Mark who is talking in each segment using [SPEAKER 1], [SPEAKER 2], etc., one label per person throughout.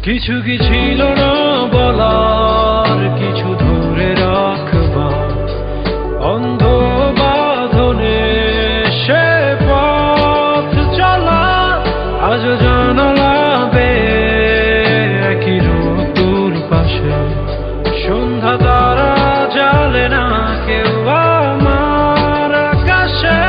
[SPEAKER 1] কিছু কি ছিল না বলার, কিছু ধরে রাখবার অন্ধ বাঁধনে সে পথ চলা। আজ জানালা বেয়ে একই ঋতুর পাশে সন্ধ্যা তারা জ্বালে না কেউ আমার আকাশে।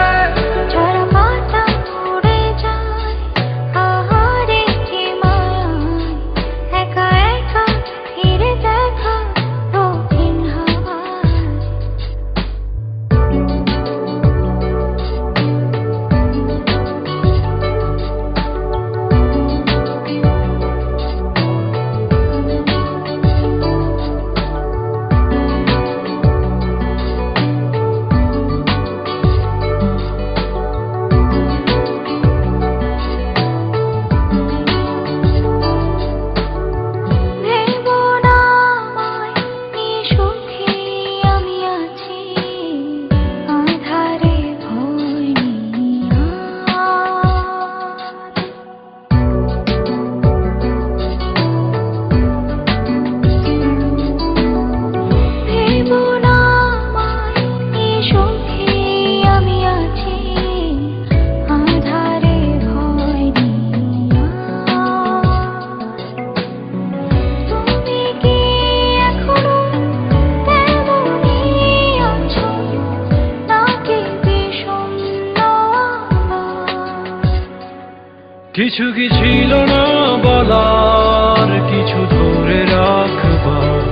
[SPEAKER 1] কিছু কি ছিল না বলার, কিছু ধরে রাখবার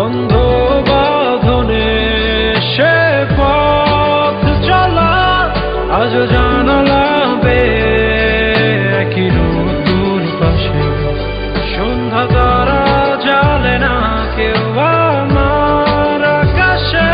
[SPEAKER 1] অন্ধ বাঁধনে সে পথ চলা। আজ জানালা বেয়ে একই ঋতুর পাশে সন্ধ্যা তারা জ্বালে না কেউ আমার আকাশে।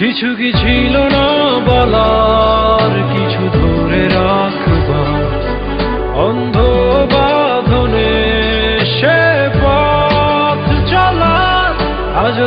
[SPEAKER 1] কিছু কি ছিল না বলার, কিছু ধরে রাখবার অন্ধ বাঁধনে সে পথ চলা। আজ